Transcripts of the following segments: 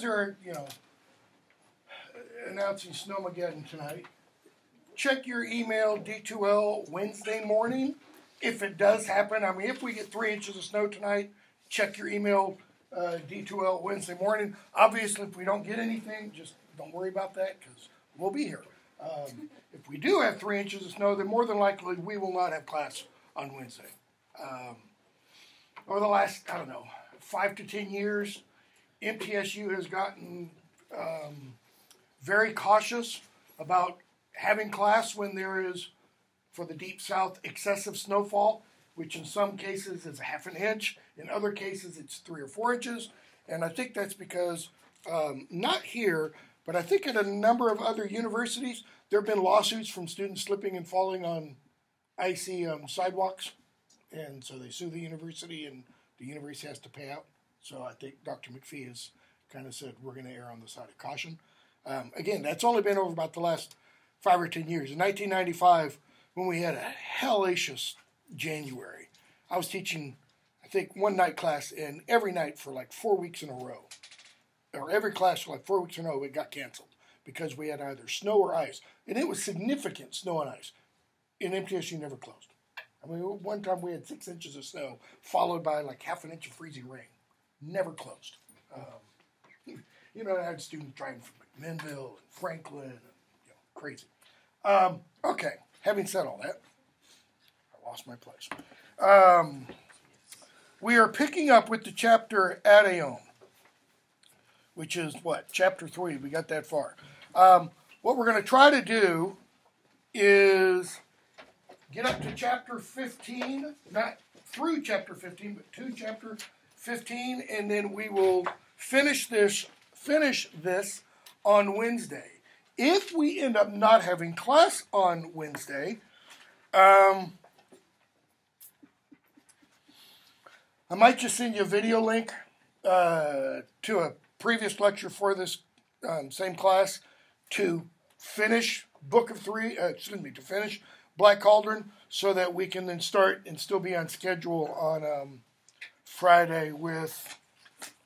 are, announcing Snowmageddon tonight, check your email D2L Wednesday morning. If it does happen, I mean, if we get 3 inches of snow tonight, check your email D2L Wednesday morning. Obviously, if we don't get anything, just don't worry about that because we'll be here. If we do have 3 inches of snow, then more than likely we will not have class on Wednesday. Over the last, 5 to 10 years, MTSU has gotten very cautious about having class when there is, for the Deep South, excessive snowfall, which in some cases is a half an inch. In other cases, it's 3 or 4 inches. And I think that's because, not here, but I think at a number of other universities, there have been lawsuits from students slipping and falling on icy sidewalks. And so they sue the university, and the university has to pay out. So I think Dr. McPhee has kind of said, we're going to err on the side of caution. Again, that's only been over about the last 5 or 10 years. In 1995, when we had a hellacious January, I was teaching, I think, one night class, and every night for like 4 weeks in a row, or every class for like 4 weeks in a row, it got canceled because we had either snow or ice. And it was significant snow and ice. And MTSU never closed. I mean, one time we had 6 inches of snow, followed by like half an inch of freezing rain. Never closed. I had students driving from McMinnville and Franklin, and, crazy. Okay, having said all that, I lost my place. We are picking up with the chapter Adion, which is what? Chapter 3. We got that far. What we're going to try to do is get up to chapter 15, not through chapter 15, but to chapter 15, and then we will finish this on Wednesday. If we end up not having class on Wednesday, I might just send you a video link to a previous lecture for this same class to finish to finish Black Cauldron, so that we can then start and still be on schedule on Friday with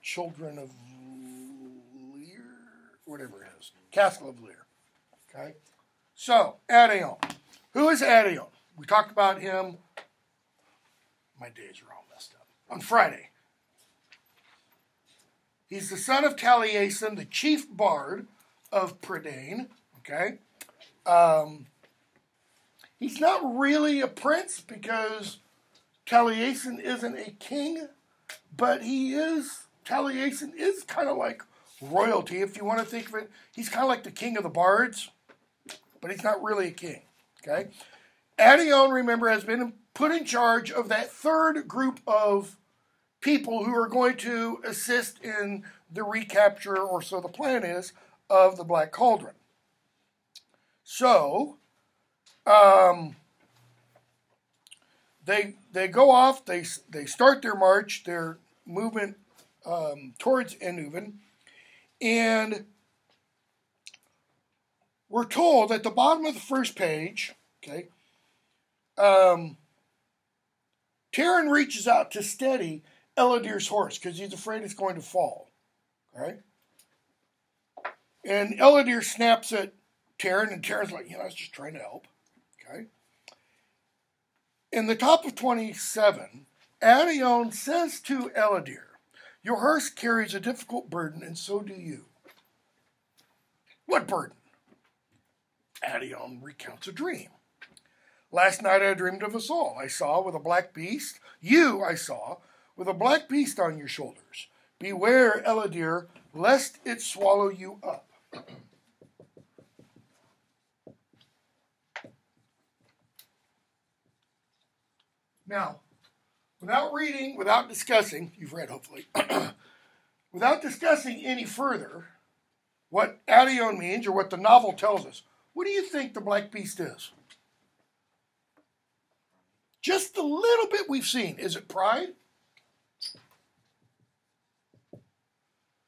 Children of Lear, whatever it is, Castle of Lear. Okay, so Adion. Who is Adion? We talked about him. My days are all messed up. On Friday. He's the son of Taliesin, the chief bard of Prydain. Okay. He's not really a prince because Taliesin isn't a king, but Taliesin is kind of like royalty, if you want to think of it. He's kind of like the king of the bards, but he's not really a king. Okay. Adion, remember, has been put in charge of that third group of people who are going to assist in the recapture, or so the plan is, of the Black Cauldron. So, they go off, they start their march, their movement towards Enuven, and we're told at the bottom of the first page, okay, Taran reaches out to steady Eladir's horse because he's afraid it's going to fall. Right? And Eladir snaps at Taran, and Taran's like, I was just trying to help. Okay? In the top of 27, Adion says to Eladir, your horse carries a difficult burden, and so do you. What burden? Adion recounts a dream. Last night I dreamed of us all. I saw with a black beast. I saw with a black beast on your shoulders. Beware, Eladir, lest it swallow you up. Now, without discussing, you've read hopefully, without discussing any further what Adion means or what the novel tells us, what do you think the black beast is? Just the little bit we've seen. Is it pride?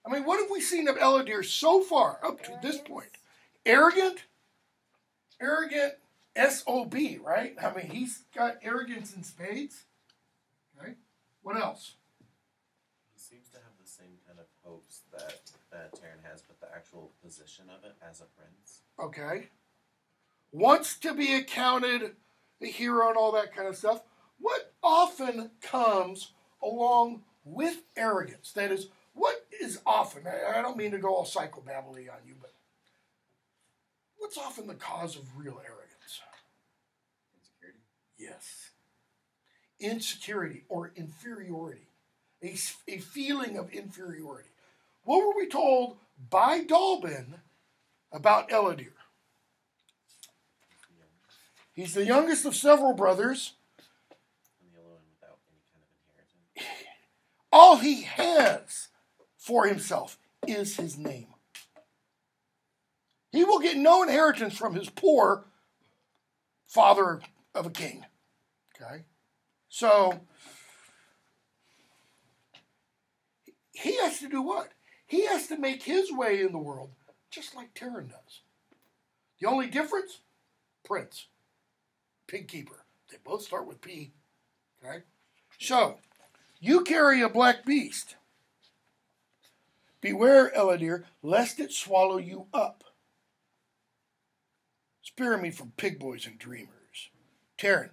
I mean, what have we seen of Eladir so far up to this point? Arrogant, SOB, right? I mean, he's got arrogance in spades. What else? He seems to have the same kind of hopes that Taran actual position of it as a prince. Okay. Wants to be accounted a hero and all that kind of stuff. What often comes along with arrogance? That is, what is often, I don't mean to go all psychobabbly on you, but what's often the cause of real arrogance? Insecurity? Yes. Insecurity or inferiority. A feeling of inferiority. What were we told by Dalbin about Eladir? He's the youngest of several brothers. And the only one without any kind of inheritance. All he has for himself is his name. He will get no inheritance from his poor father of a king. Okay? So, he has to do what? He has to make his way in the world just like Terran does. The only difference? Prince. Pig keeper. They both start with P. Okay? So, you carry a black beast. Beware, Eladir, lest it swallow you up. Spare me from pig boys and dreamers. Terran,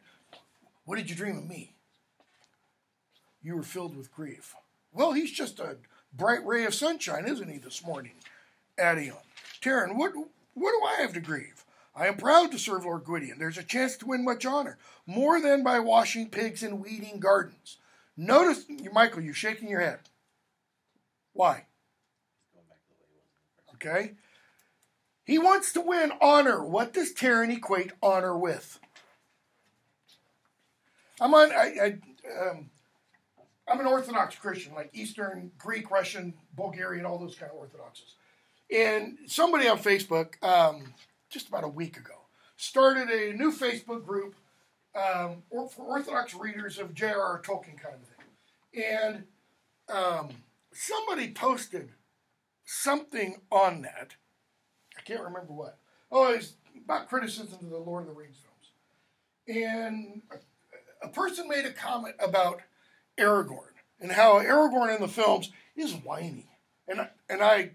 what did you dream of me? You were filled with grief. Well, he's just a bright ray of sunshine, isn't he, this morning? Adion. Terran, what do I have to grieve? I am proud to serve Lord Gwydion. There's a chance to win much honor, more than by washing pigs and weeding gardens. Notice, Michael, you're shaking your head. Why? Okay. He wants to win honor. What does Terran equate honor with? I'm an Orthodox Christian, like Eastern, Greek, Russian, Bulgarian, all those kind of Orthodoxes. And somebody on Facebook, just about a week ago, started a new Facebook group for Orthodox readers of J.R.R. Tolkien kind of thing. And somebody posted something on that. I can't remember what. Oh, it's about criticism of the Lord of the Rings films. And a person made a comment about Aragorn and how Aragorn in the films is whiny. And I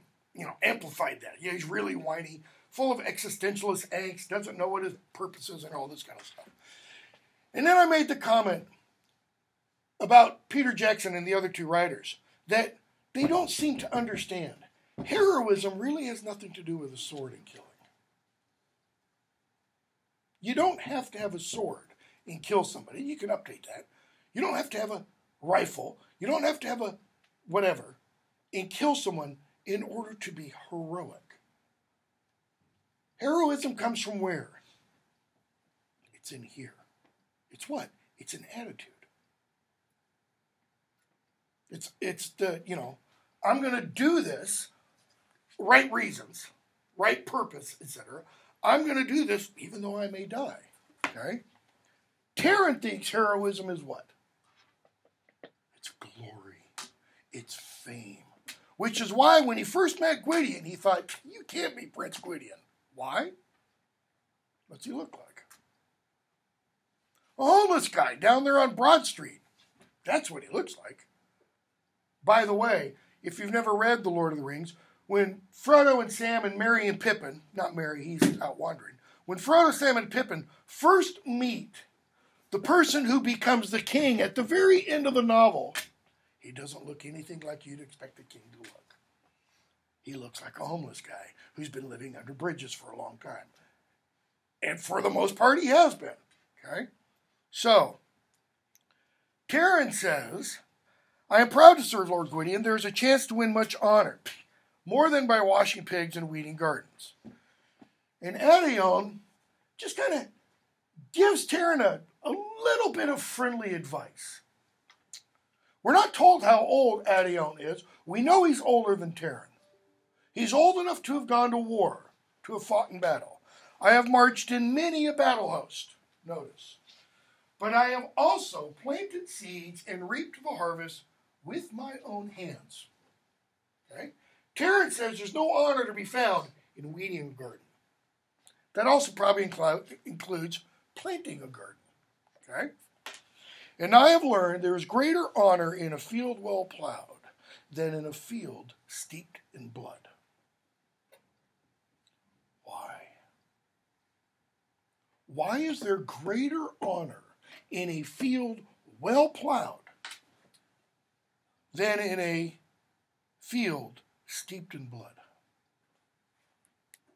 amplified that. Yeah, he's really whiny, full of existentialist angst, doesn't know what his purpose is and all this kind of stuff. And then I made the comment about Peter Jackson and the other two writers that they don't seem to understand. Heroism really has nothing to do with a sword and killing. You don't have to have a sword and kill somebody. You can update that. You don't have to have a rifle. You don't have to have a whatever and kill someone in order to be heroic. Heroism comes from where? It's in here. It's what? It's an attitude. It's the, I'm going to do this, right reasons, right purpose, etc. I'm going to do this even though I may die. Okay? Terran thinks heroism is what? It's glory. It's fame. Which is why when he first met Gwydion, he thought, you can't be Prince Gwydion. Why? What's he look like? A homeless guy down there on Broad Street. That's what he looks like. By the way, if you've never read The Lord of the Rings, when Frodo and Sam and Merry and Pippin, not Merry, he's out wandering. When Frodo, Sam, and Pippin first meet the person who becomes the king at the very end of the novel, he doesn't look anything like you'd expect the king to look. He looks like a homeless guy who's been living under bridges for a long time. And for the most part, he has been. Okay? So, Terran says, I am proud to serve Lord Gwydion. There is a chance to win much honor, more than by washing pigs and weeding gardens. And Adion just kind of gives Terran a little bit of friendly advice. We're not told how old Adion is. We know he's older than Terran. He's old enough to have gone to war, to have fought in battle. I have marched in many a battle host, notice. But I have also planted seeds and reaped the harvest with my own hands. Okay? Terran says there's no honor to be found in weeding a garden. That also probably includes planting a garden. Okay? And I have learned there is greater honor in a field well plowed than in a field steeped in blood. why is there greater honor in a field well plowed than in a field steeped in blood?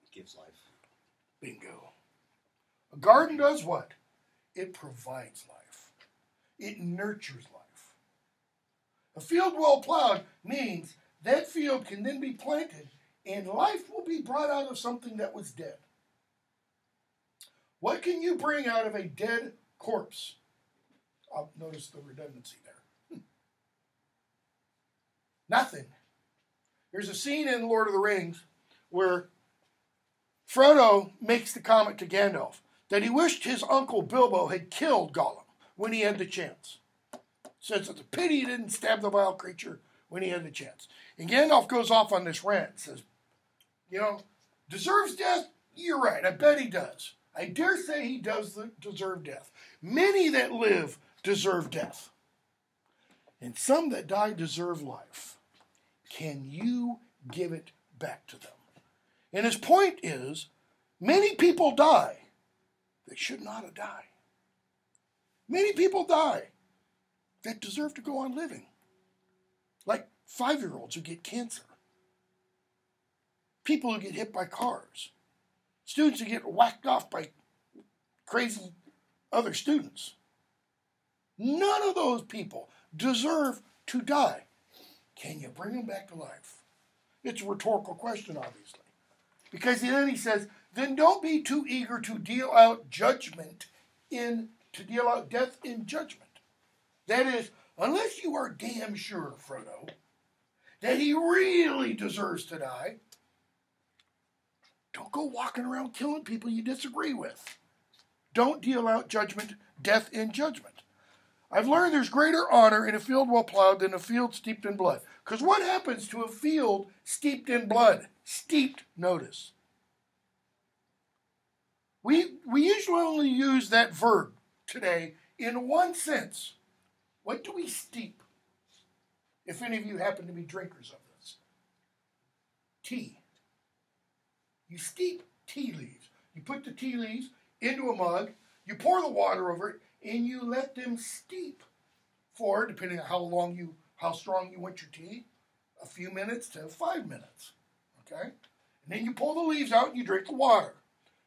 It gives life. Bingo. A garden does what? It provides life. It nurtures life. A field well plowed means that field can then be planted and life will be brought out of something that was dead. What can you bring out of a dead corpse? I'll notice the redundancy there. Nothing. There's a scene in Lord of the Rings where Frodo makes the comment to Gandalf that he wished his uncle Bilbo had killed Gollum when he had the chance. Says it's a pity he didn't stab the vile creature when he had the chance. And Gandalf goes off on this rant, says, deserves death? You're right, I bet he does. I dare say he does deserve death. Many that live deserve death. And some that die deserve life. Can you give it back to them? And his point is, many people die that should not have died. Many people die that deserve to go on living. Like 5-year-olds who get cancer. People who get hit by cars. Students who get whacked off by crazy other students. None of those people deserve to die. Can you bring them back to life? It's a rhetorical question, obviously. Because then he says, then don't be too eager to deal out death in judgment. That is, unless you are damn sure, Frodo, that he really deserves to die, don't go walking around killing people you disagree with. Don't deal out death in judgment. I've learned there's greater honor in a field well plowed than a field steeped in blood. Because what happens to a field steeped in blood? Steeped, notice. We usually only use that verb today in one sense. What do we steep? If any of you happen to be drinkers of this. Tea. You steep tea leaves. You put the tea leaves into a mug, you pour the water over it, and you let them steep for, depending on how strong you want your tea, a few minutes to 5 minutes. Okay? And then you pull the leaves out and you drink the water.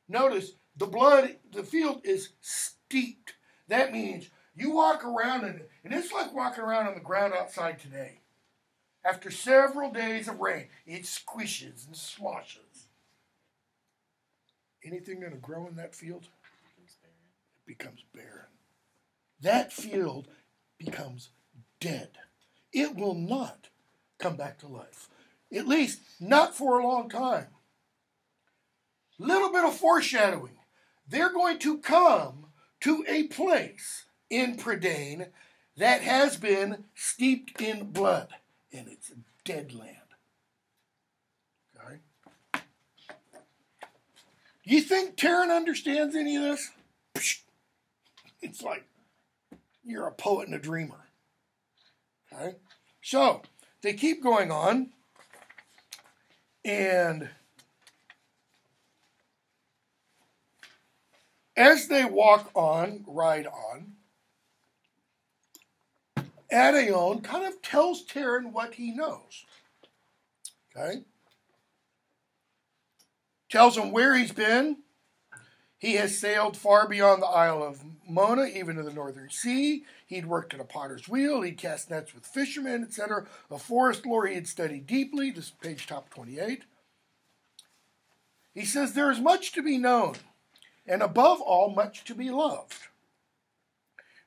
Notice the field is steeped. That means you walk around and it's like walking around on the ground outside today. After several days of rain, it squishes and sloshes. Anything going to grow in that field? It becomes barren. That field becomes dead. It will not come back to life. At least not for a long time. Little bit of foreshadowing. They're going to come to a place in Prydain that has been steeped in blood. And it's a dead land. Okay? You think Taryn understands any of this? It's like you're a poet and a dreamer. Okay? So, they keep going on. And as they ride on, Adaon kind of tells Taryn what he knows. Okay? Tells him where he's been. He has sailed far beyond the Isle of Mona, even to the Northern Sea. He'd worked at a potter's wheel. He'd cast nets with fishermen, etc. A forest lore he had studied deeply. This is page top 28. He says, there is much to be known, and above all, much to be loved.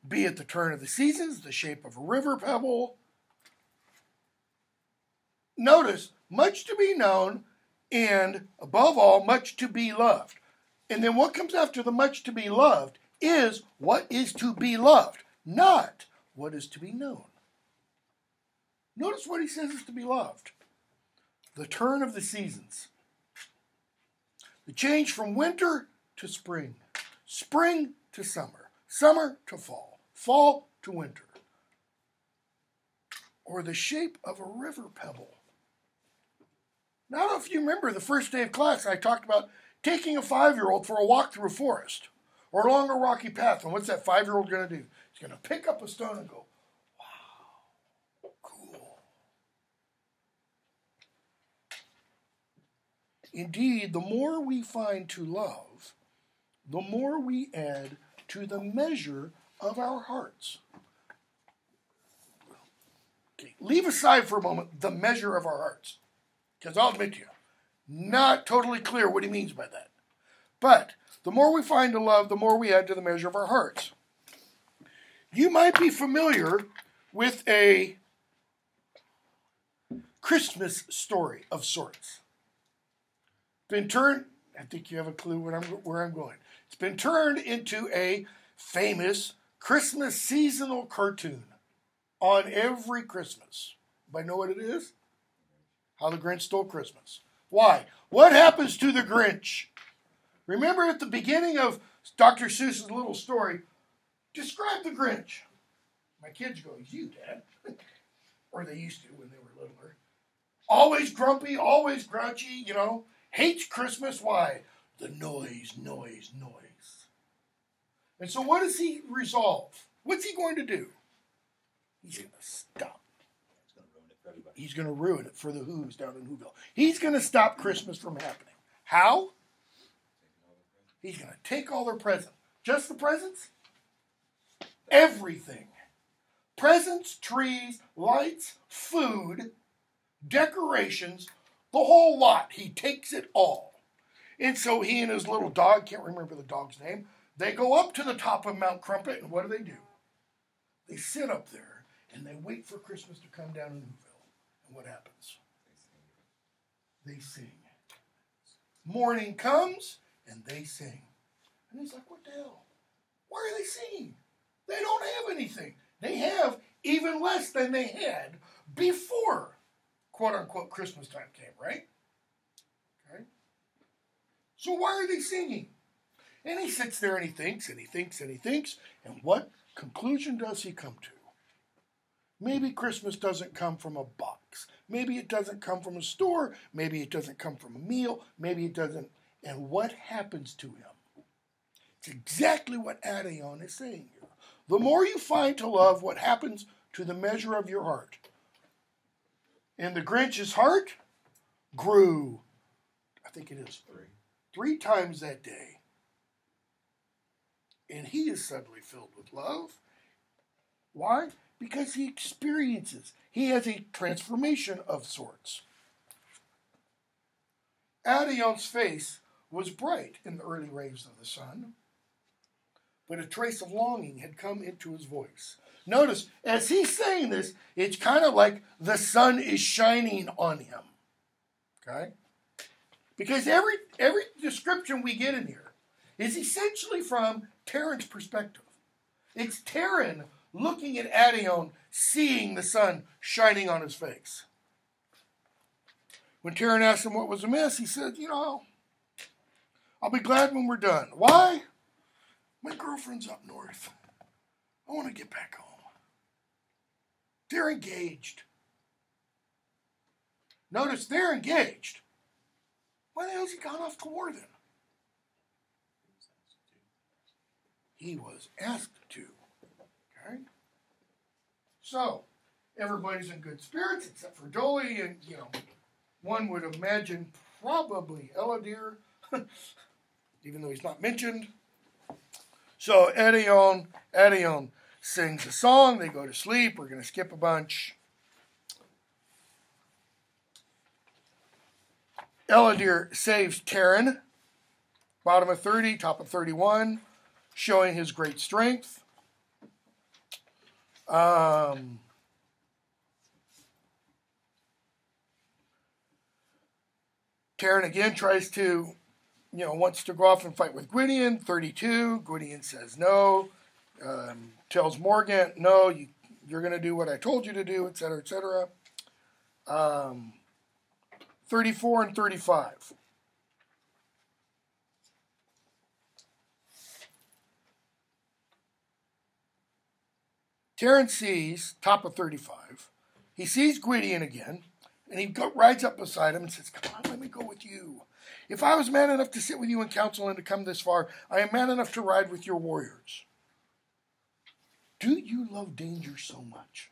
Be it the turn of the seasons, the shape of a river pebble. Notice, much to be known, and above all, much to be loved. And then what comes after the much to be loved is what is to be loved, not what is to be known. Notice what he says is to be loved. The turn of the seasons. The change from winter to spring. Spring to summer. Summer to fall. Fall to winter. Or the shape of a river pebble. Now, I don't know if you remember the first day of class, I talked about taking a 5-year-old for a walk through a forest. or along a rocky path. And what's that 5-year-old going to do? He's going to pick up a stone and go, wow, cool. Indeed, the more we find to love, the more we add to the measure of our hearts. Okay, leave aside for a moment the measure of our hearts, because I'll admit to you, not totally clear what he means by that. But the more we find to love, the more we add to the measure of our hearts. You might be familiar with a Christmas story of sorts. Been turned, I think you have a clue where I'm going. It's been turned into a famous Christmas seasonal cartoon on every Christmas. Anybody know what it is? How the Grinch Stole Christmas. Why? What happens to the Grinch? Remember at the beginning of Dr. Seuss's little story, describe the Grinch. My kids go, it's you, Dad. Or they used to when they were littler. Always grumpy, always grouchy, hates Christmas. Why? The noise. And so what does he resolve? What's he going to do? He's going to stop. He's going to ruin it for the Who's down in Whoville. He's going to stop Christmas from happening. How? He's going to take all their presents. Just the presents? Everything. Presents, trees, lights, food, decorations, the whole lot. He takes it all. And so he and his little dog, can't remember the dog's name, they go up to the top of Mount Crumpet, and what do? They sit up there, and they wait for Christmas to come down in Whoville. And what happens? They sing. Morning comes, and they sing. And he's like, what the hell? Why are they singing? They don't have anything. They have even less than they had before, quote-unquote, Christmas time came, right? Okay. So why are they singing? And he sits there and he thinks and he thinks and he thinks. And what conclusion does he come to? Maybe Christmas doesn't come from a box. Maybe it doesn't come from a store. Maybe it doesn't come from a meal. Maybe it doesn't. And what happens to him? It's exactly what Adion is saying here. The more you find to love, what happens to the measure of your heart? And the Grinch's heart grew, I think it is three times that day. And he is suddenly filled with love. Why? Because he experiences. He has a transformation of sorts. Adion's face was bright in the early rays of the sun, but a trace of longing had come into his voice. Notice, as he's saying this, it's kind of like the sun is shining on him. Okay? Because every description we get in here is essentially from Terran's perspective. It's Terran looking at Adion, seeing the sun shining on his face. When Terran asked him what was amiss, he said, I'll be glad when we're done. Why? My girlfriend's up north. I want to get back home. They're engaged. Notice they're engaged. Why the hell's he gone off to war then? He was asked to. Okay? So, everybody's in good spirits except for Dolly, and, one would imagine probably Eladir, even though he's not mentioned. So, Adion sings a song, they go to sleep, we're going to skip a bunch. Eladir saves Terran, bottom of 30, top of 31, showing his great strength. Terran again tries to, wants to go off and fight with Gwydion, 32. Gwydion says no, tells Morgant, no, you're going to do what I told you to do, etc., etc. 34 and 35. Terran sees, top of 35, he sees Gwydion again, And he rides up beside him and says, come on, let me go with you. If I was man enough to sit with you in council and to come this far, I am man enough to ride with your warriors. Do you love danger so much?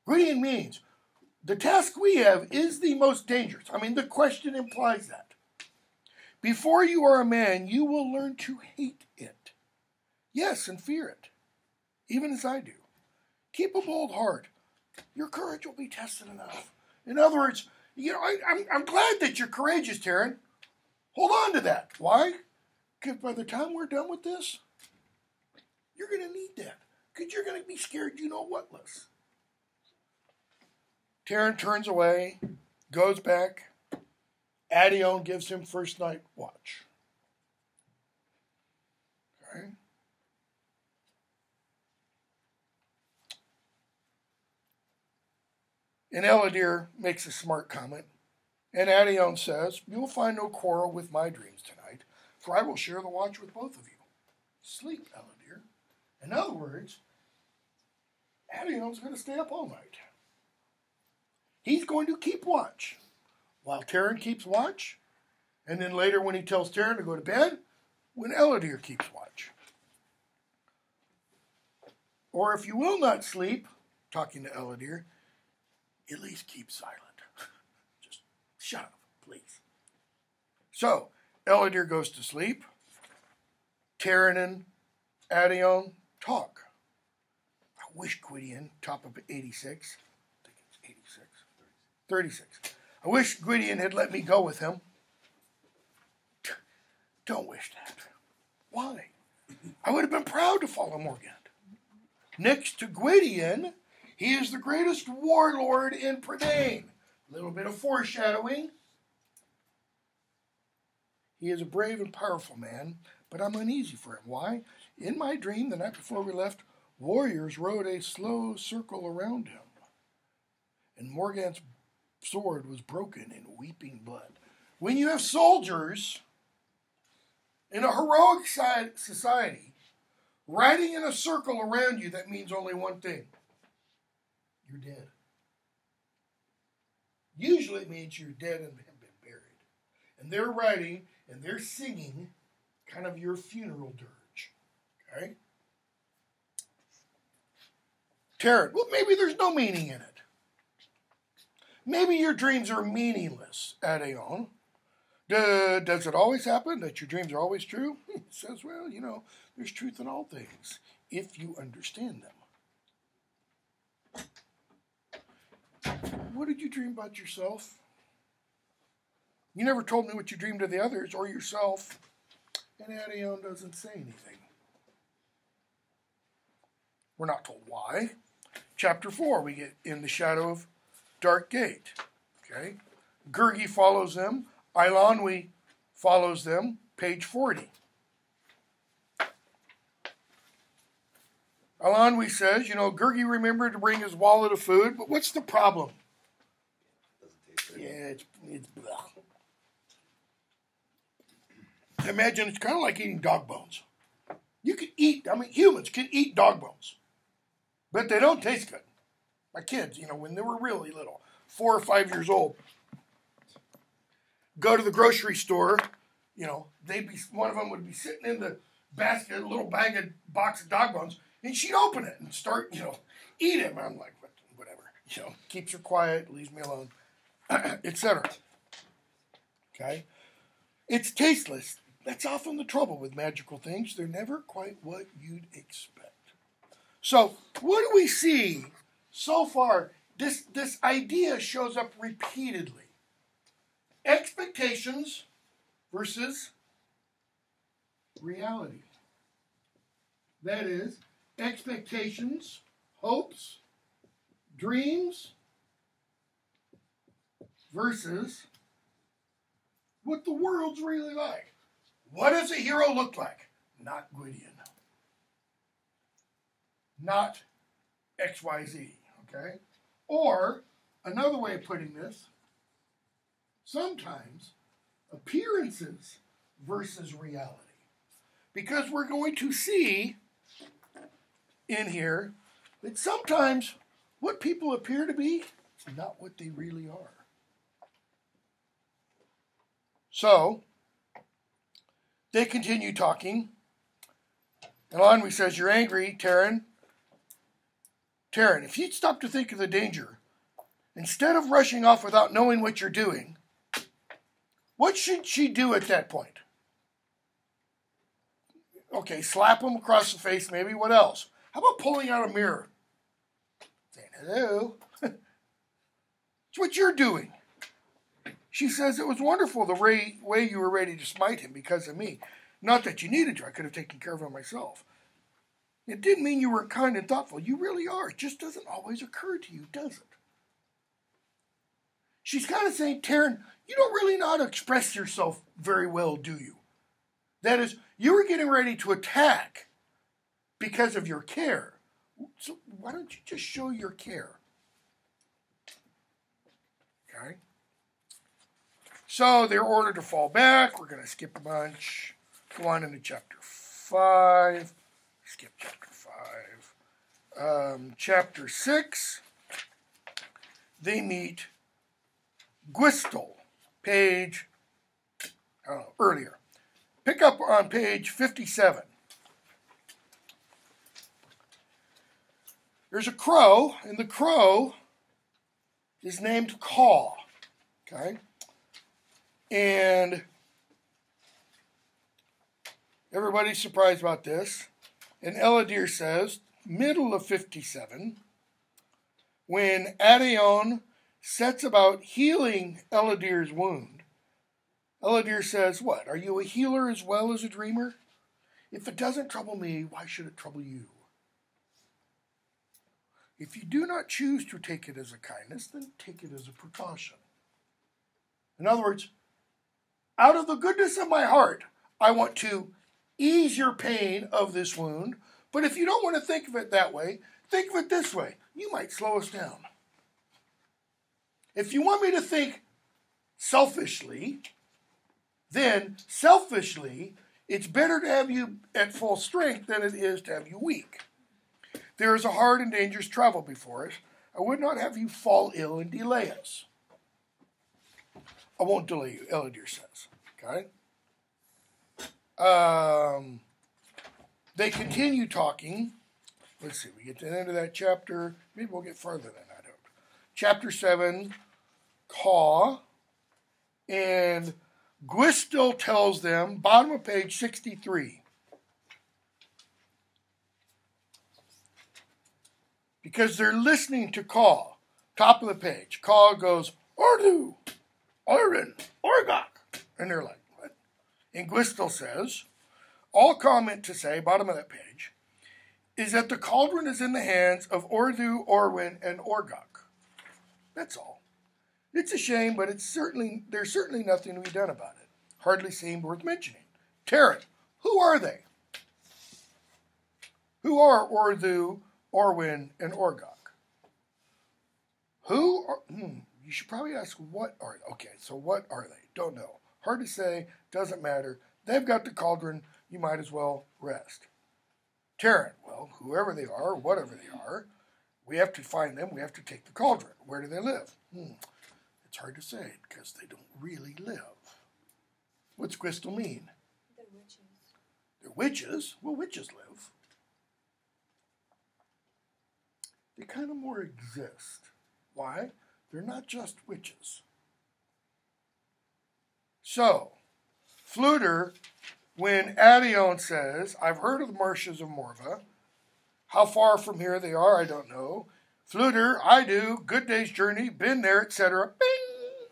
Gwydion means the task we have is the most dangerous. I mean, the question implies that. Before you are a man, you will learn to hate it. Yes, and fear it, even as I do. Keep a bold heart. Your courage will be tested enough. In other words, I'm glad that you're courageous, Taryn. Hold on to that. Why? Because by the time we're done with this, you're going to need that. Because you're going to be scared you know whatless. Taryn turns away, goes back. Adion gives him first night watch. Okay. And Eladir makes a smart comment. And Adion says, you will find no quarrel with my dreams tonight, for I will share the watch with both of you. Sleep, Eladir. In other words, Adion's going to stay up all night. He's going to keep watch while Taryn keeps watch. And then later when he tells Taryn to go to bed, when Eladir keeps watch. Or if you will not sleep, talking to Eladir, at least keep silent. Just shut up, please. So, Eladir goes to sleep. Taryn and Adion talk. I wish Gwydion, top of 86, I think it's 86, 36. I wish Gwydion had let me go with him. Don't wish that. Why? I would have been proud to follow Morgant. Next to Gwydion, he is the greatest warlord in Prydain. A little bit of foreshadowing. He is a brave and powerful man, but I'm uneasy for him. Why? In my dream, the night before we left, warriors rode a slow circle around him. And Morgant's sword was broken in weeping blood. When you have soldiers in a heroic society riding in a circle around you, that means only one thing. You're dead. Usually it means you're dead and have been buried. And they're riding and they're singing kind of your funeral dirge. Okay? Taryn, well, maybe there's no meaning in it. Maybe your dreams are meaningless, Adion. Does it always happen that your dreams are always true? He says, well, there's truth in all things if you understand them. What did you dream about yourself? You never told me what you dreamed of the others or yourself. And Adion doesn't say anything. We're not told why. Chapter 4, we get in the shadow of Dark Gate. Okay? Gurgi follows them. Eilonwy follows them. Page 40. Eilonwy says, Gurgi remembered to bring his wallet of food, but what's the problem? Yeah, it's blah. Imagine it's kind of like eating dog bones. You could eat, humans can eat dog bones, but they don't taste good. My kids, when they were really little, 4 or 5 years old, go to the grocery store, one of them would be sitting in the basket, a little box of dog bones, and she'd open it and start, eat it. And I'm like, whatever, keeps her quiet, leaves me alone, etc. Okay? It's tasteless. That's often the trouble with magical things. They're never quite what you'd expect. So, what do we see so far? This idea shows up repeatedly. Expectations versus reality. That is, expectations, hopes, dreams versus what the world's really like. What does a hero look like? Not Gwydion. Not XYZ, okay? Or, another way of putting this, sometimes appearances versus reality. Because we're going to see in here that sometimes what people appear to be, not what they really are. So, they continue talking. And Lonwy says, you're angry, Taryn. Taryn, if you'd stop to think of the danger, instead of rushing off without knowing what you're doing, what should she do at that point? Okay, slap him across the face, maybe. What else? How about pulling out a mirror? Saying, hello. It's what you're doing. She says, it was wonderful the way you were ready to smite him because of me. Not that you needed to. I could have taken care of him myself. It didn't mean you weren't kind and thoughtful. You really are. It just doesn't always occur to you, does it? She's kind of saying, Taryn, you don't really know how to express yourself very well, do you? That is, you were getting ready to attack because of your care. So why don't you just show your care? Okay? So they're ordered to fall back. We're going to skip a bunch. Go on into chapter 5. Skip chapter 5. Chapter 6. They meet Gwistel, page, earlier. Pick up on page 57. There's a crow, and the crow is named Caw. Okay? And everybody's surprised about this. And Elodie says, middle of 57, when Adaon sets about healing Elodie's wound, Elodie says, what, are you a healer as well as a dreamer? If it doesn't trouble me, why should it trouble you? If you do not choose to take it as a kindness, then take it as a precaution. In other words, out of the goodness of my heart, I want to ease your pain of this wound. But if you don't want to think of it that way, think of it this way. You might slow us down. If you want me to think selfishly, then selfishly, it's better to have you at full strength than it is to have you weak. There is a hard and dangerous travel before us. I would not have you fall ill and delay us. I won't delay you, Elodie says. Okay? They continue talking. Let's see, we get to the end of that chapter. Maybe we'll get further than that. Chapter 7, Caw. And Gwistel tells them, bottom of page 63. Because they're listening to Caw. Top of the page. Caw goes, Ordu, Orin, Orgok. And they're like, what? And Gwistel says, all Caw meant to say, bottom of that page, is that the cauldron is in the hands of Ordu, Orwin, and Orgok. That's all. It's a shame, but there's certainly nothing to be done about it. Hardly seemed worth mentioning. Taryn, who are they? Who are Ordu, Orwin, and Orgok? You should probably ask, what are they? Okay, so what are they? Don't know. Hard to say, doesn't matter. They've got the cauldron, you might as well rest. Taryn, well, whoever they are, whatever they are, we have to find them, we have to take the cauldron. Where do they live? It's hard to say, because they don't really live. What's Gwistel mean? They're witches. They're witches? Well, witches live. They kind of more exist. Why? They're not just witches. So, Fluter, when Adaon says, I've heard of the marshes of Morva. How far from here they are, I don't know. Fluter, I do. Good day's journey. Been there, etc. Bing!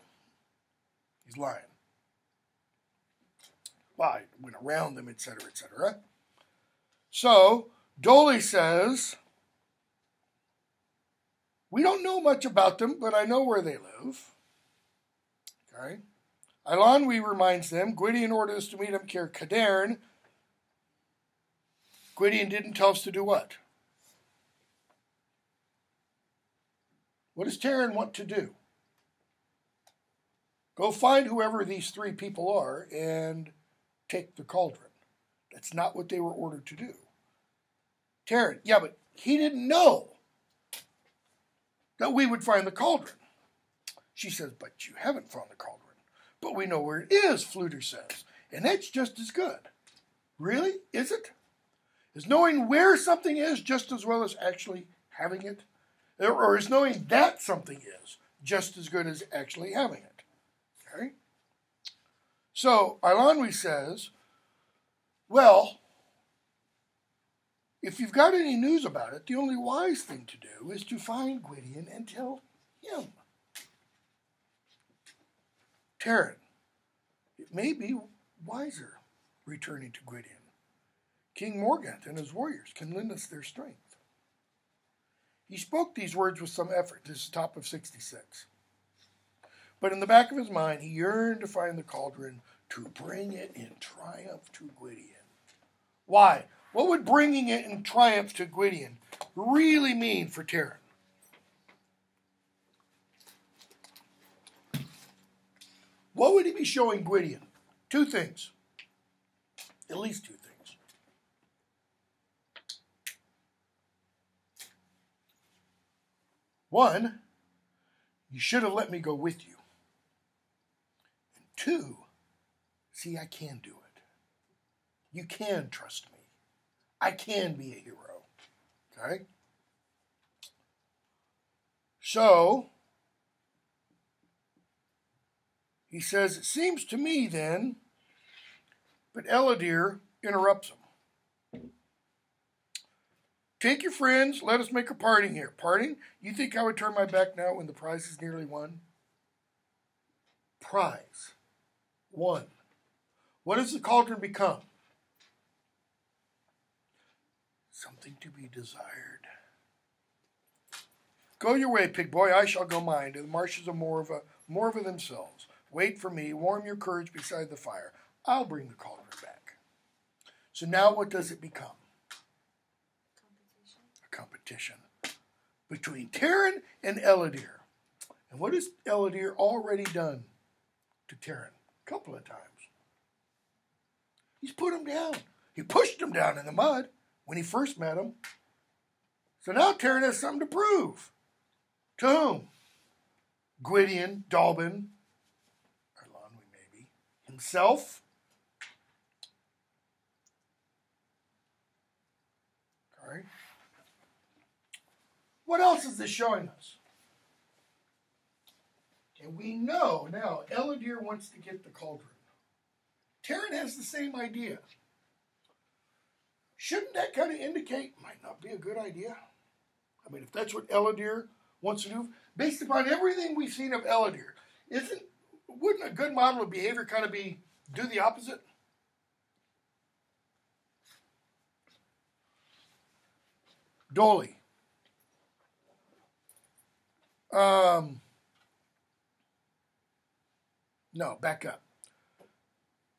He's lying. Well, I went around them, etc., etc. So, Dolly says, we don't know much about them, but I know where they live. Okay. Eilonwy reminds them, Gwydion ordered us to meet him Caer Cadern. Gwydion didn't tell us to do what? What does Taryn want to do? Go find whoever these three people are and take the cauldron. That's not what they were ordered to do. Taryn, yeah, but he didn't know. that we would find the cauldron. She says, but you haven't found the cauldron. But we know where it is, Fluter says. And that's just as good. Really? Is it? Is knowing where something is just as well as actually having it? Or is knowing that something is just as good as actually having it? Okay? So, Ilanwi says, well, if you've got any news about it, the only wise thing to do is to find Gwydion and tell him. Terran, it may be wiser returning to Gwydion. King Morgant and his warriors can lend us their strength. He spoke these words with some effort. This is top of 66. But in the back of his mind, he yearned to find the cauldron to bring it in triumph to Gwydion. Why? What would bringing it in triumph to Gwydion really mean for Terran? What would he be showing Gwydion? Two things. At least two things. One, you should have let me go with you. And two, see, I can do it. You can trust me. I can be a hero. Okay? So, he says, it seems to me then, but Eladir interrupts him. Take your friends, let us make a parting here. Parting? You think I would turn my back now when the prize is nearly won? Prize. Won. What does the cauldron become? Something to be desired. Go your way, pig boy, I shall go mine, to the marshes of Morva themselves. Wait for me, warm your courage beside the fire. I'll bring the cauldron back. So now what does it become? A competition between Terran and Eladir. And what has Eladir already done to Terran? A couple of times. He's put him down. He pushed him down in the mud when he first met him. So now Terran has something to prove. To whom? Gwydion, Dalbin, Ilanwi maybe, himself. All right. What else is this showing us? And we know now Eladir wants to get the cauldron. Terran has the same idea. Shouldn't that kind of indicate might not be a good idea? I mean, if that's what Eladir wants to do, based upon everything we've seen of Eladir, wouldn't a good model of behavior kind of be do the opposite? Dolly. No, back up.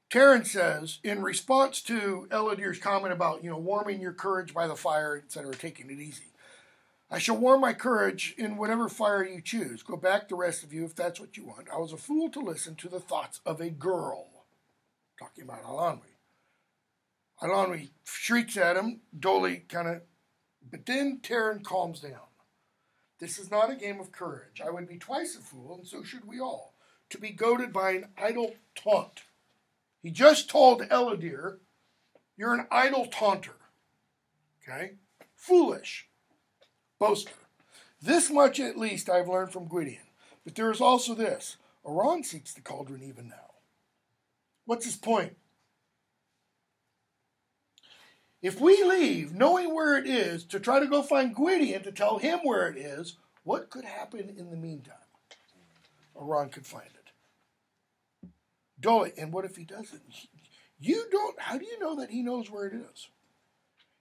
Terran says, in response to Eladir's comment about, warming your courage by the fire, etc., taking it easy, I shall warm my courage in whatever fire you choose. Go back, the rest of you, if that's what you want. I was a fool to listen to the thoughts of a girl. Talking about Ilanwi. Ilanwi shrieks at him. Dolly but then Terran calms down. This is not a game of courage. I would be twice a fool, and so should we all, to be goaded by an idle taunt. He just told Eladir, you're an idle taunter. Okay? Foolish. Boaster. This much at least I've learned from Gwydion. But there is also this. Aran seeks the cauldron even now. What's his point? If we leave knowing where it is to try to go find Gwydion to tell him where it is, what could happen in the meantime? Aran could find it. Dolly, and what if he doesn't? How do you know that he knows where it is?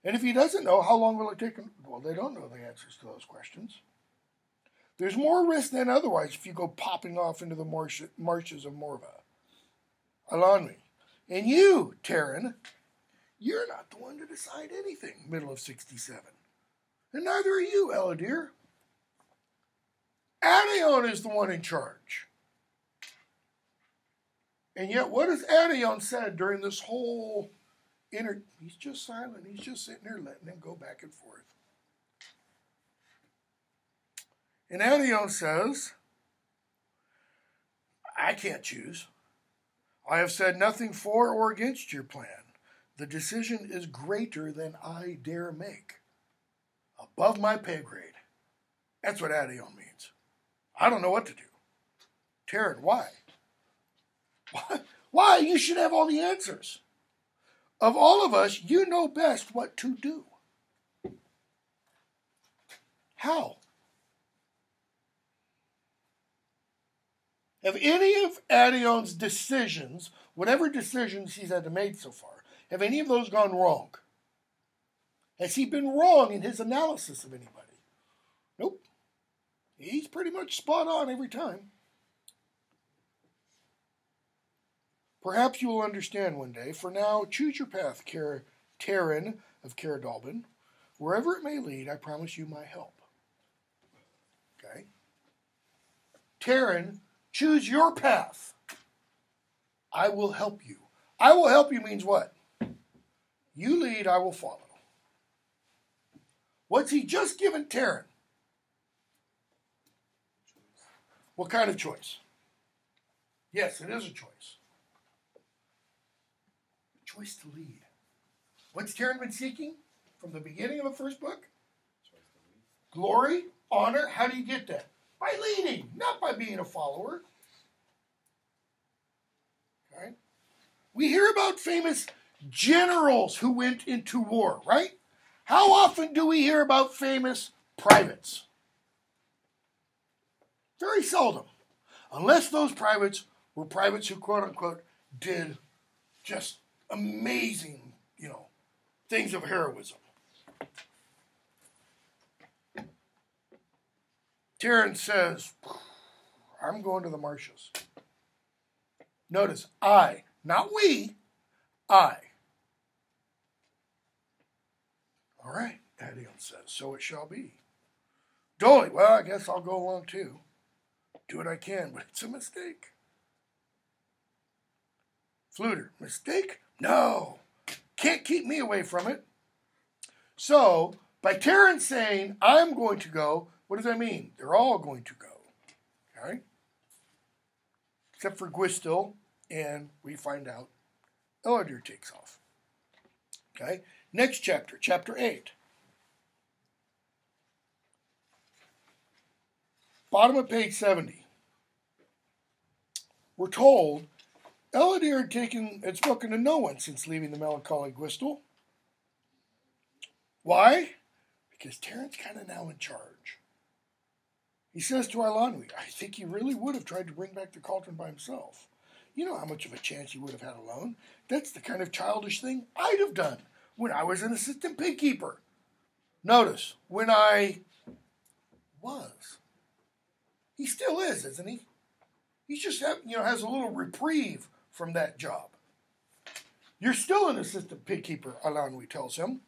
And if he doesn't know, how long will it take him? Well, they don't know the answers to those questions. There's more risk than otherwise if you go popping off into the marshes of Morva. Ilanwi. And you, Terran, you're not the one to decide anything, middle of 67. And neither are you, Eladir. Adaon is the one in charge. And yet, what has Adaon said during this whole he's just silent. He's just sitting there letting them go back and forth. And Adion says, I can't choose. I have said nothing for or against your plan. The decision is greater than I dare make. Above my pay grade. That's what Adion means. I don't know what to do. Terran, why? Why? You should have all the answers. Of all of us, you know best what to do. How? Have any of Adion's decisions, whatever decisions he's had to make so far, have any of those gone wrong? Has he been wrong in his analysis of anybody? Nope. He's pretty much spot on every time. Perhaps you will understand one day. For now, choose your path, Terran of Caradalbin. Wherever it may lead, I promise you my help. Okay? Terran, choose your path. I will help you. I will help you means what? You lead, I will follow. What's he just given Terran? What kind of choice? Yes, it is a choice. Choice to lead. What's Terran been seeking from the beginning of the first book? Glory, honor. How do you get that? By leading, not by being a follower. Okay? We hear about famous generals who went into war, right? How often do we hear about famous privates? Very seldom. Unless those privates were privates who, quote unquote, did just amazing, things of heroism. Terran says, I'm going to the marshes. Notice, I, not we, I. All right, Adion says, so it shall be. Dolly, well, I guess I'll go along too. Do what I can, but it's a mistake. Fluter, mistake? No. Can't keep me away from it. So, by Terran saying, I'm going to go, what does that mean? They're all going to go. Okay? Except for Gwistil, and we find out Elodie takes off. Okay? Next chapter, chapter 8. Bottom of page 70. We're told Elodie had spoken to no one since leaving the melancholy Gwistil. Why? Because Terran's kind of now in charge. He says to Eilonwy, I think he really would have tried to bring back the Cauldron by himself. You know how much of a chance he would have had alone. That's the kind of childish thing I'd have done when I was an assistant pig keeper. Notice, when I was. He still is, isn't he? He just has a little reprieve from that job. You're still an assistant pig keeper, Eilonwy tells him.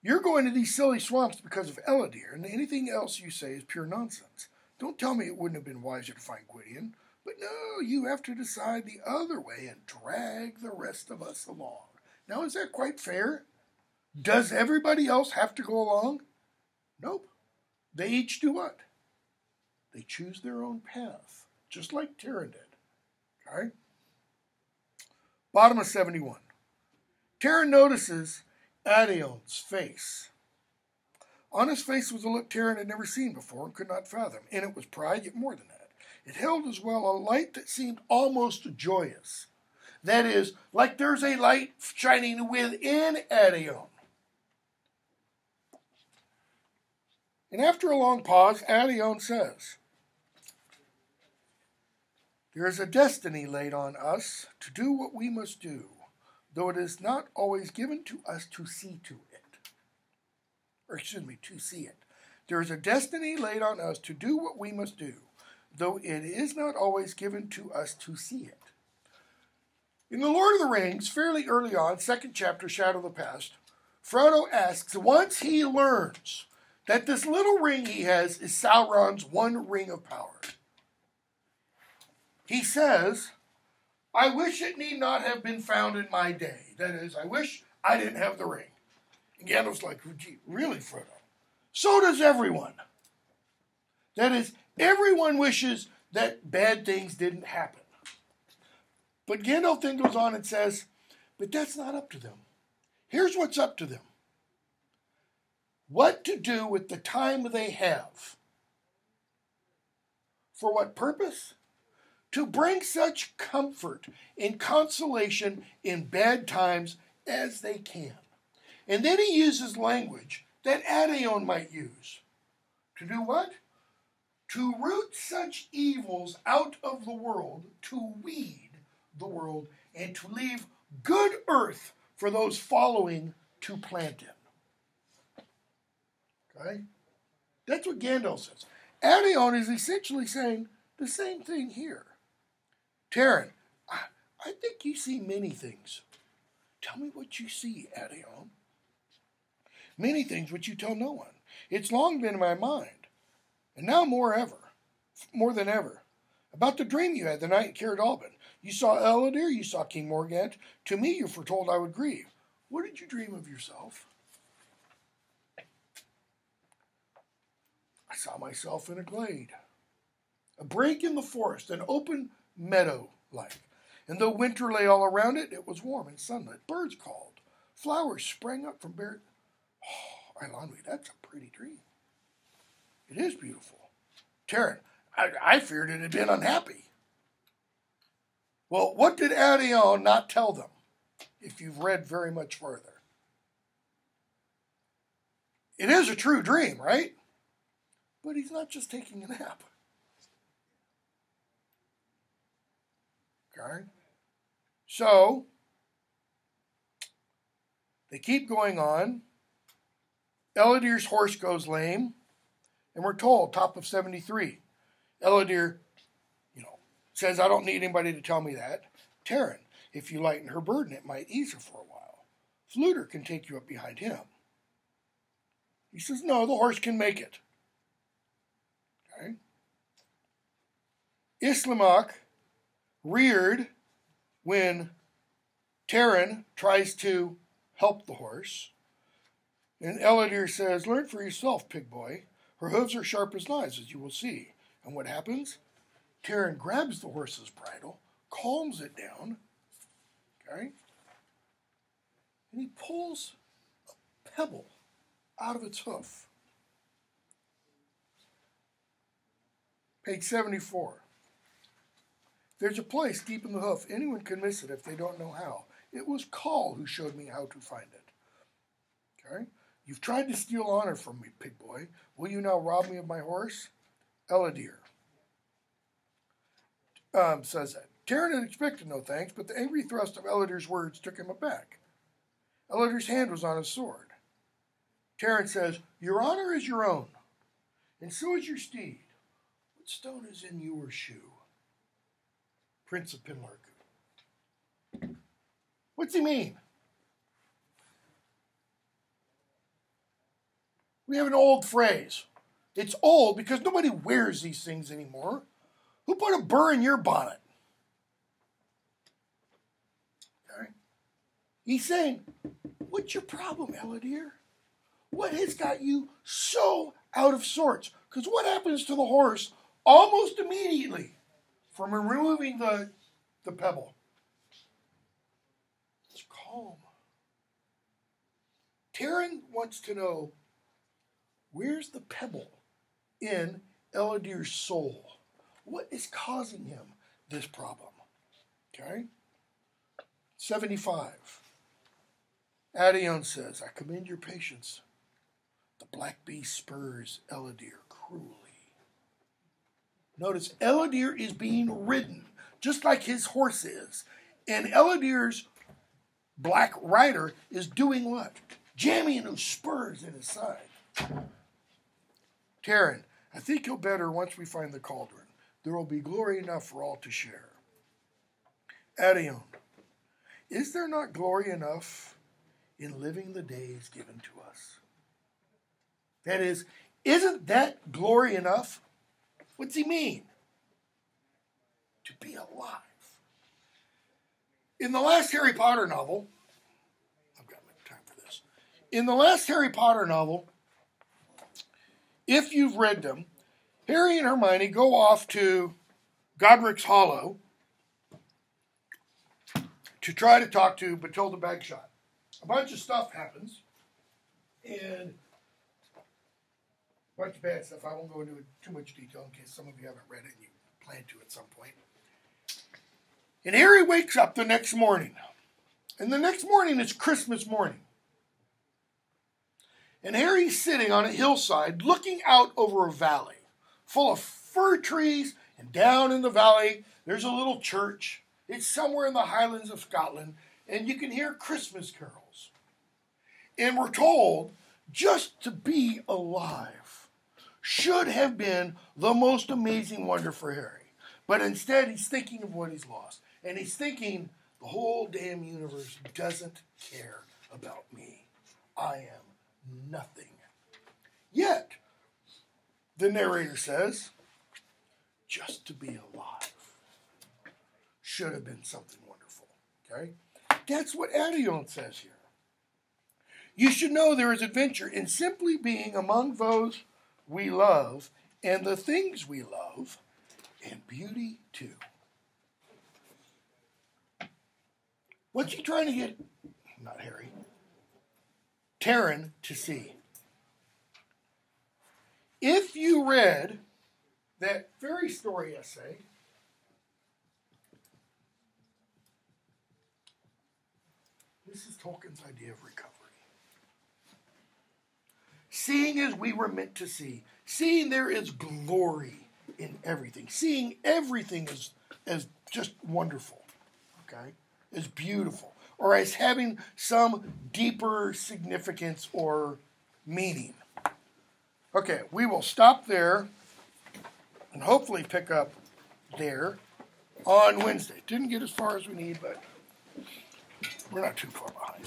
You're going to these silly swamps because of Elodie, and anything else you say is pure nonsense. Don't tell me it wouldn't have been wiser to find Gwydion, but no, you have to decide the other way and drag the rest of us along. Now, is that quite fair? Does everybody else have to go along? Nope. They each do what? They choose their own path, just like Terran did. Okay? Bottom of 71. Terran notices Adion's face. On his face was a look Terran had never seen before and could not fathom. In it was pride, yet more than that. It held as well a light that seemed almost joyous. That is, like there's a light shining within Adion. And after a long pause, Adion says, there is a destiny laid on us to do what we must do, though it is not always given to us to see to it. To see it. There is a destiny laid on us to do what we must do, though it is not always given to us to see it. In The Lord of the Rings, fairly early on, second chapter, Shadow of the Past, Frodo asks, once he learns that this little ring he has is Sauron's one ring of power, he says, I wish it need not have been found in my day. That is, I wish I didn't have the ring. And Gandalf's like, gee, really, Frodo? So does everyone. That is, everyone wishes that bad things didn't happen. But Gandalf then goes on and says, but that's not up to them. Here's what's up to them. What to do with the time they have. For what purpose? To bring such comfort and consolation in bad times as they can. And then he uses language that Adaon might use. To do what? To root such evils out of the world, to weed the world, and to leave good earth for those following to plant in. Okay? That's what Gandalf says. Adaon is essentially saying the same thing here. Taran, I think you see many things. Tell me what you see, Adaon. Many things which you tell no one. It's long been in my mind, and now more than ever. About the dream you had the night in Caradalban. You saw Elodir, you saw King Morgant. To me you foretold I would grieve. What did you dream of yourself? I saw myself in a glade. A break in the forest, an open meadow-like. And though winter lay all around it, it was warm and sunlit. Birds called. Flowers sprang up from bare... Oh, Eilonwy, that's a pretty dream. It is beautiful. Taran, I feared it had been unhappy. Well, what did Adaon not tell them, if you've read very much further? It is a true dream, right? But he's not just taking a nap. Okay? So, they keep going on. Elodir's horse goes lame, and we're told, top of 73. Elodir, says, I don't need anybody to tell me that. Taran, if you lighten her burden, it might ease her for a while. Fluter can take you up behind him. He says, no, the horse can make it. Okay? Islamok reared when Taran tries to help the horse. And Elodir says, learn for yourself, pig boy. Her hooves are sharp as knives, as you will see. And what happens? Taran grabs the horse's bridle, calms it down, okay? And he pulls a pebble out of its hoof. Page 74. There's a place deep in the hoof. Anyone can miss it if they don't know how. It was Call who showed me how to find it. Okay? You've tried to steal honor from me, pig boy. Will you now rob me of my horse? Elodir says that. Taran had expected no thanks, but the angry thrust of Elodir's words took him aback. Elodir's hand was on his sword. Taran says, your honor is your own, and so is your steed. What stone is in your shoe? Prince of Pinlarku. What's he mean? We have an old phrase. It's old because nobody wears these things anymore. Who put a burr in your bonnet? Okay. He's saying, what's your problem, Elodir? What has got you so out of sorts? Because what happens to the horse almost immediately from removing the pebble? It's calm. Taran wants to know, where's the pebble in Elodir's soul? What is causing him this problem? Okay? 75. Adaon says, I commend your patience. The black beast spurs Elodir cruelly. Notice, Elodir is being ridden, just like his horse is. And Elodir's black rider is doing what? Jamming those spurs in his side. Taran, I think you'll better once we find the cauldron. There will be glory enough for all to share. Adaon, is there not glory enough in living the days given to us? That is, isn't that glory enough? What's he mean? To be alive. In the last Harry Potter novel, I've got time for this. In the last Harry Potter novel, if you've read them, Harry and Hermione go off to Godric's Hollow to try to talk to Bathilda Bagshot. A bunch of stuff happens, and a bunch of bad stuff. I won't go into too much detail in case some of you haven't read it and you plan to at some point. And Harry wakes up the next morning. And the next morning is Christmas morning. And Harry's sitting on a hillside looking out over a valley full of fir trees, and down in the valley there's a little church. It's somewhere in the Highlands of Scotland, and you can hear Christmas carols. And we're told just to be alive should have been the most amazing wonder for Harry. But instead he's thinking of what he's lost. And he's thinking, the whole damn universe doesn't care about me. I am nothing. Yet, the narrator says, just to be alive should have been something wonderful. Okay? That's what Adion says here. You should know there is adventure in simply being among those we love and the things we love, and beauty too. What's he trying to get, not Harry, Taryn to see? If you read that fairy story essay, this is Tolkien's idea of recovery. Seeing as we were meant to see, seeing there is glory in everything, seeing everything as just wonderful, okay? As beautiful, or as having some deeper significance or meaning. Okay, we will stop there and hopefully pick up there on Wednesday. Didn't get as far as we need, but we're not too far behind.